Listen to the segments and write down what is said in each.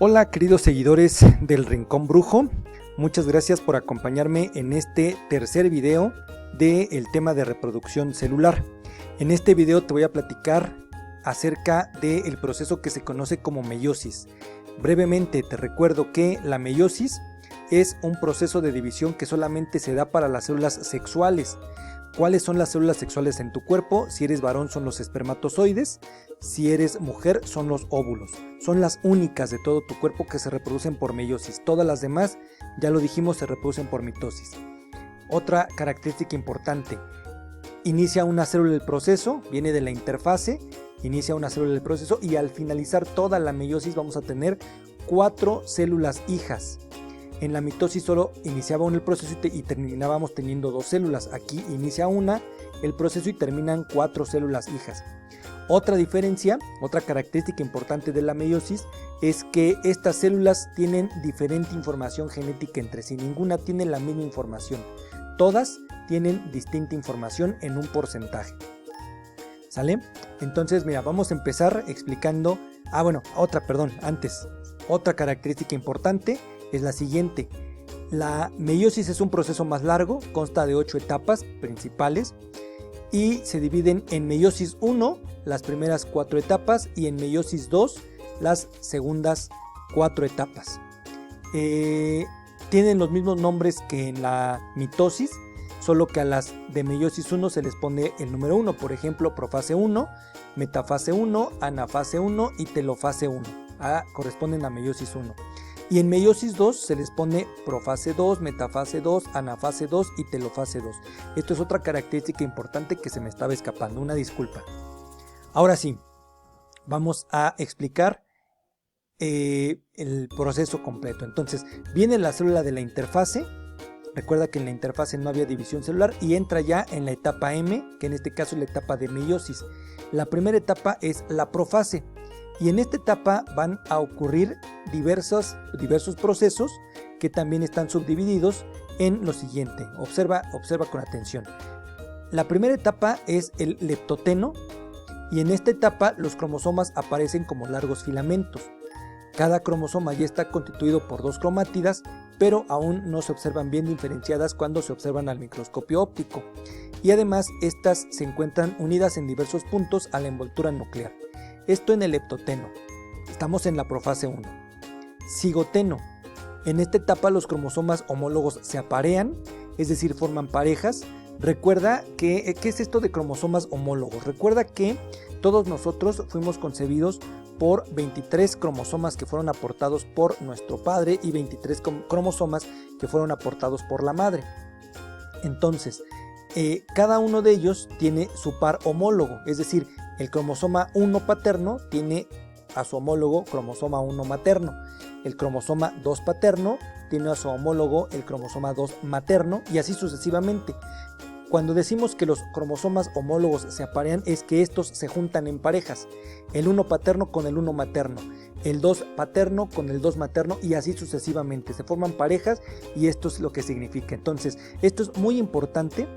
Hola queridos seguidores del Rincón Brujo, muchas gracias por acompañarme en este tercer video del tema de reproducción celular. En este video te voy a platicar acerca del proceso que se conoce como meiosis. Brevemente te recuerdo que la meiosis es un proceso de división que solamente se da para las células sexuales. ¿Cuáles son las células sexuales en tu cuerpo? Si eres varón son los espermatozoides, si eres mujer son los óvulos. Son las únicas de todo tu cuerpo que se reproducen por meiosis. Todas las demás, ya lo dijimos, se reproducen por mitosis. Otra característica importante, inicia una célula el proceso, viene de la interfase, inicia una célula el proceso y al finalizar toda la meiosis vamos a tener 4 células hijas. En la mitosis solo iniciaba el proceso y terminábamos teniendo 2 células. Aquí inicia el proceso y terminan 4 células hijas. Otra diferencia, otra característica importante de la meiosis es que estas células tienen diferente información genética entre sí. Ninguna tiene la misma información. Todas tienen distinta información en un porcentaje. ¿Sale? Entonces, mira, vamos a empezar explicando... Otra característica importante es la siguiente. La meiosis es un proceso más largo, consta de 8 etapas principales y se dividen en meiosis 1, las primeras 4 etapas, y en meiosis 2, las segundas 4 etapas. Tienen los mismos nombres que en la mitosis, solo que a las de meiosis 1 se les pone el número 1, por ejemplo, profase 1, metafase 1, anafase 1 y telofase 1, corresponden a meiosis 1. Y en meiosis 2 se les pone profase 2, metafase 2, anafase 2 y telofase 2. Esto es otra característica importante que se me estaba escapando, una disculpa. Ahora sí, vamos a explicar el proceso completo. Entonces, viene la célula de la interfase. Recuerda que en la interfase no había división celular y entra ya en la etapa M, que en este caso es la etapa de meiosis. La primera etapa es la profase. Y en esta etapa van a ocurrir diversos procesos que también están subdivididos en lo siguiente. Observa con atención. La primera etapa es el leptoteno y en esta etapa los cromosomas aparecen como largos filamentos. Cada cromosoma ya está constituido por 2 cromátidas, pero aún no se observan bien diferenciadas cuando se observan al microscopio óptico. Y además estas se encuentran unidas en diversos puntos a la envoltura nuclear. Esto en el leptoteno. Estamos en la profase 1. Cigoteno. En esta etapa los cromosomas homólogos se aparean, es decir, forman parejas. Recuerda ¿qué es esto de cromosomas homólogos? Recuerda que todos nosotros fuimos concebidos por 23 cromosomas que fueron aportados por nuestro padre y 23 cromosomas que fueron aportados por la madre. Entonces, cada uno de ellos tiene su par homólogo, es decir, el cromosoma 1 paterno tiene a su homólogo cromosoma 1 materno. El cromosoma 2 paterno tiene a su homólogo el cromosoma 2 materno y así sucesivamente. Cuando decimos que los cromosomas homólogos se aparean es que estos se juntan en parejas. El 1 paterno con el 1 materno, el 2 paterno con el 2 materno y así sucesivamente. Se forman parejas y esto es lo que significa. Entonces, esto es muy importante.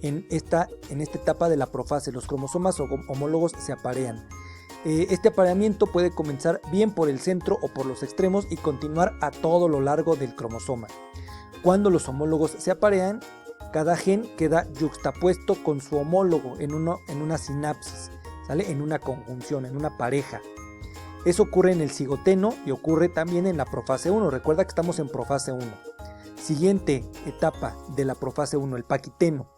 En esta etapa de la profase, los cromosomas homólogos se aparean. Este apareamiento puede comenzar bien por el centro o por los extremos y continuar a todo lo largo del cromosoma. Cuando los homólogos se aparean, cada gen queda yuxtapuesto con su homólogo en una sinapsis, ¿sale? En una conjunción, en una pareja. Eso ocurre en el cigoteno y ocurre también en la profase 1. Recuerda que estamos en profase 1. Siguiente etapa de la profase 1, el paquiteno.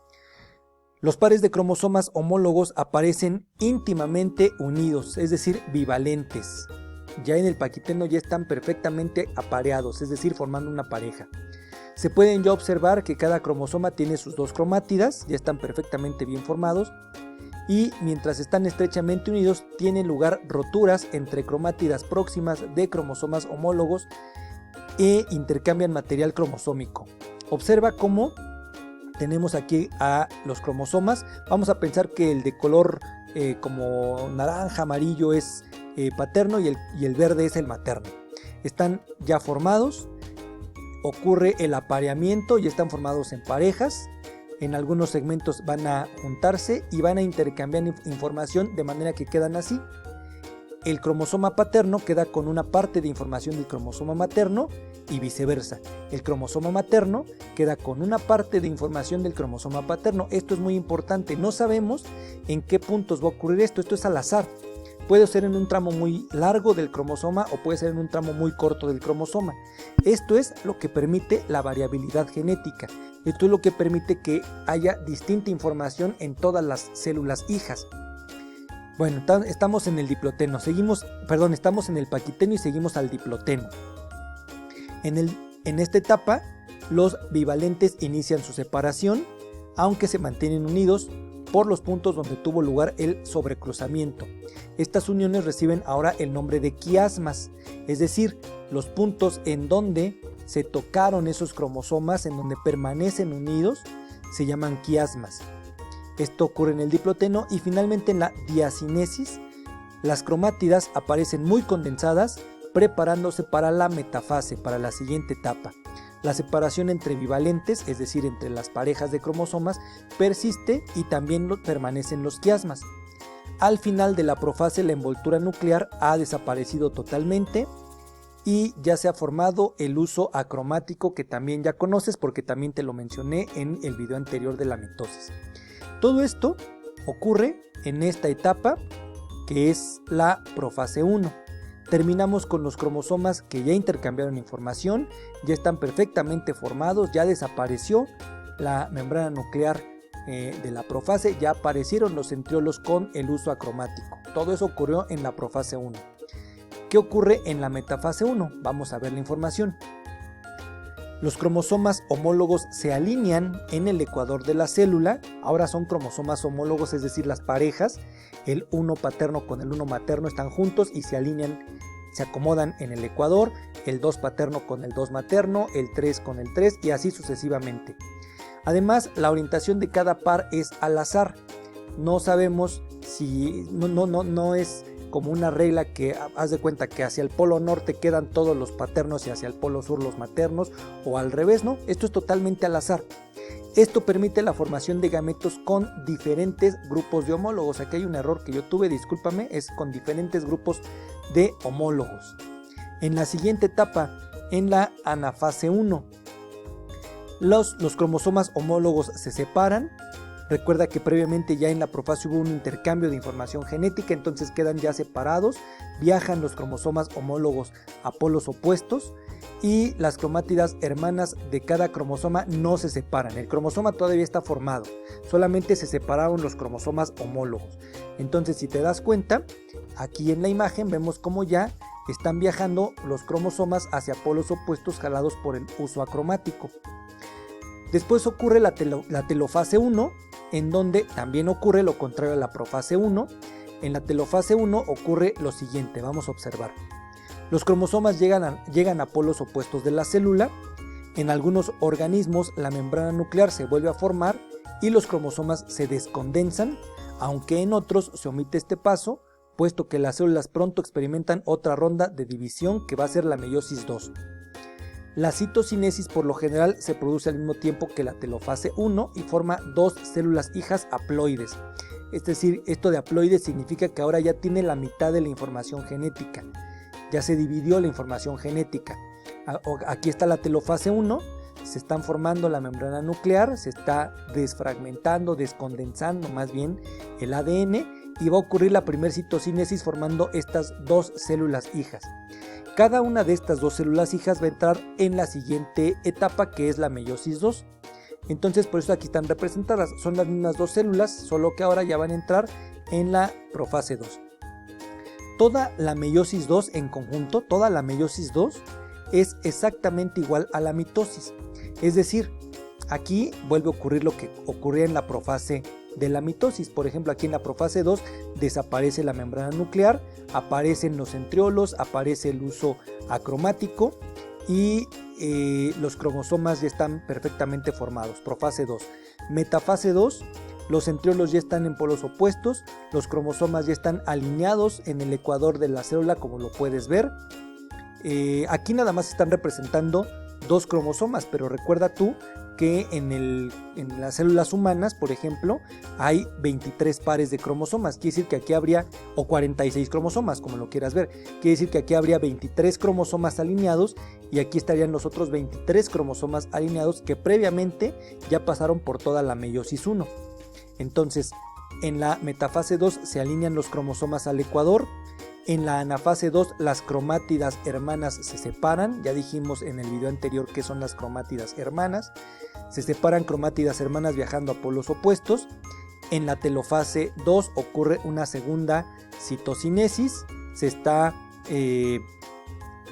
Los pares de cromosomas homólogos aparecen íntimamente unidos, es decir, bivalentes. Ya en el paquiteno ya están perfectamente apareados, es decir, formando una pareja. Se pueden ya observar que cada cromosoma tiene sus 2 cromátidas, ya están perfectamente bien formados, y mientras están estrechamente unidos, tienen lugar roturas entre cromátidas próximas de cromosomas homólogos e intercambian material cromosómico. Observa cómo tenemos aquí a los cromosomas. Vamos a pensar que el de color como naranja, amarillo es paterno y el verde es el materno. Están ya formados, ocurre el apareamiento, ya están formados en parejas. En algunos segmentos van a juntarse y van a intercambiar información de manera que quedan así. el cromosoma paterno queda con una parte de información del cromosoma materno y viceversa. El cromosoma materno queda con una parte de información del cromosoma paterno. Esto es muy importante. No sabemos en qué puntos va a ocurrir esto. Esto es al azar. Puede ser en un tramo muy largo del cromosoma o puede ser en un tramo muy corto del cromosoma. Esto es lo que permite la variabilidad genética. Esto es lo que permite que haya distinta información en todas las células hijas. Bueno, estamos en el diploteno, estamos en el paquiteno y seguimos al diploteno. En esta etapa, los bivalentes inician su separación, aunque se mantienen unidos por los puntos donde tuvo lugar el sobrecruzamiento. Estas uniones reciben ahora el nombre de quiasmas, es decir, los puntos en donde se tocaron esos cromosomas, en donde permanecen unidos, se llaman quiasmas. Esto ocurre en el diploteno y finalmente en la diacinesis, las cromátidas aparecen muy condensadas, preparándose para la metafase, para la siguiente etapa. La separación entre bivalentes, es decir, entre las parejas de cromosomas, persiste y también permanecen los quiasmas. Al final de la profase, la envoltura nuclear ha desaparecido totalmente y ya se ha formado el uso acromático, que también ya conoces porque también te lo mencioné en el video anterior de la mitosis. Todo esto ocurre en esta etapa que es la profase 1. Terminamos con los cromosomas que ya intercambiaron información, ya están perfectamente formados, ya desapareció la membrana nuclear de la profase, ya aparecieron los centriolos con el uso acromático. Todo eso ocurrió en la profase 1. ¿Qué ocurre en la metafase 1? Vamos a ver la información. Los cromosomas homólogos se alinean en el ecuador de la célula. Ahora son cromosomas homólogos, es decir, las parejas, el 1 paterno con el 1 materno están juntos y se alinean, se acomodan en el ecuador, el 2 paterno con el 2 materno, el 3 con el 3 y así sucesivamente. Además, la orientación de cada par es al azar. No sabemos si, no es como una regla que haz de cuenta que hacia el polo norte quedan todos los paternos y hacia el polo sur los maternos o al revés, ¿no? Esto es totalmente al azar. Esto permite la formación de gametos con diferentes grupos de homólogos. Aquí hay un error que yo tuve, discúlpame, es con diferentes grupos de homólogos. En la siguiente etapa, en la anafase 1, los cromosomas homólogos se separan. Recuerda que previamente ya en la profase hubo un intercambio de información genética, entonces quedan ya separados, viajan los cromosomas homólogos a polos opuestos y las cromátidas hermanas de cada cromosoma no se separan. El cromosoma todavía está formado, solamente se separaron los cromosomas homólogos. Entonces, si te das cuenta, aquí en la imagen vemos cómo ya están viajando los cromosomas hacia polos opuestos jalados por el uso acromático. Después ocurre la telofase 1, en donde también ocurre lo contrario a la profase 1. En la telofase 1 ocurre lo siguiente, vamos a observar. Los cromosomas llegan a polos opuestos de la célula. En algunos organismos la membrana nuclear se vuelve a formar y los cromosomas se descondensan, aunque en otros se omite este paso, puesto que las células pronto experimentan otra ronda de división que va a ser la meiosis 2. La citocinesis por lo general se produce al mismo tiempo que la telofase 1 y forma dos células hijas haploides. Es decir, esto de haploides significa que ahora ya tiene la mitad de la información genética. Ya se dividió la información genética. Aquí está la telofase 1, se están formando la membrana nuclear, se está desfragmentando, descondensando más bien el ADN y va a ocurrir la primera citocinesis formando estas dos células hijas. Cada una de estas dos células hijas va a entrar en la siguiente etapa, que es la meiosis 2. Entonces, por eso aquí están representadas. Son las mismas dos células, solo que ahora ya van a entrar en la profase 2. Toda la meiosis 2 en conjunto, toda la meiosis 2 es exactamente igual a la mitosis. Es decir, aquí vuelve a ocurrir lo que ocurría en la profase de la mitosis. Por ejemplo, aquí en la profase 2 desaparece la membrana nuclear, aparecen los centriolos, aparece el uso acromático y los cromosomas ya están perfectamente formados. Profase 2. Metafase 2, los centriolos ya están en polos opuestos, los cromosomas ya están alineados en el ecuador de la célula, como lo puedes ver. Aquí nada más están representando dos cromosomas, pero recuerda tú que en las células humanas, por ejemplo, hay 23 pares de cromosomas. Quiere decir que aquí habría, o 46 cromosomas, como lo quieras ver. Quiere decir que aquí habría 23 cromosomas alineados y aquí estarían los otros 23 cromosomas alineados que previamente ya pasaron por toda la meiosis 1. Entonces, en la metafase 2 se alinean los cromosomas al ecuador. En la anafase 2 las cromátidas hermanas se separan. Ya dijimos en el video anterior qué son las cromátidas hermanas. Se separan cromátidas hermanas viajando a polos opuestos. En la telofase 2 ocurre una segunda citocinesis. Se está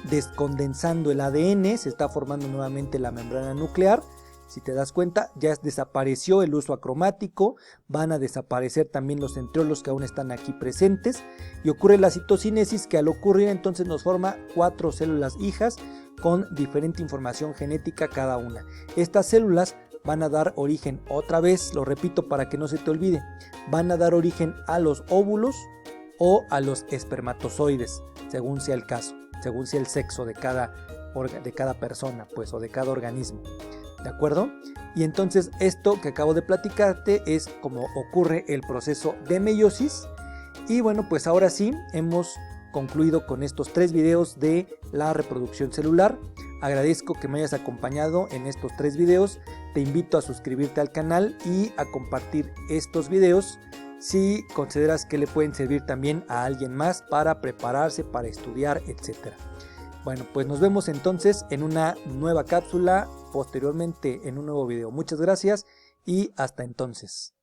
descondensando el ADN, se está formando nuevamente la membrana nuclear. Si te das cuenta, ya desapareció el uso acromático, van a desaparecer también los centriolos que aún están aquí presentes y ocurre la citocinesis, que al ocurrir entonces nos forma 4 células hijas con diferente información genética cada una. Estas células van a dar origen, otra vez lo repito para que no se te olvide, van a dar origen a los óvulos o a los espermatozoides, según sea el caso, según sea el sexo de cada persona, pues, o de cada organismo. ¿De acuerdo? Y entonces esto que acabo de platicarte es como ocurre el proceso de meiosis. Y bueno, pues ahora sí hemos concluido con estos 3 videos de la reproducción celular. Agradezco que me hayas acompañado en estos 3 videos. Te invito a suscribirte al canal y a compartir estos videos si consideras que le pueden servir también a alguien más para prepararse, para estudiar, etc. Bueno, pues nos vemos entonces en una nueva cápsula, posteriormente en un nuevo video. Muchas gracias y hasta entonces.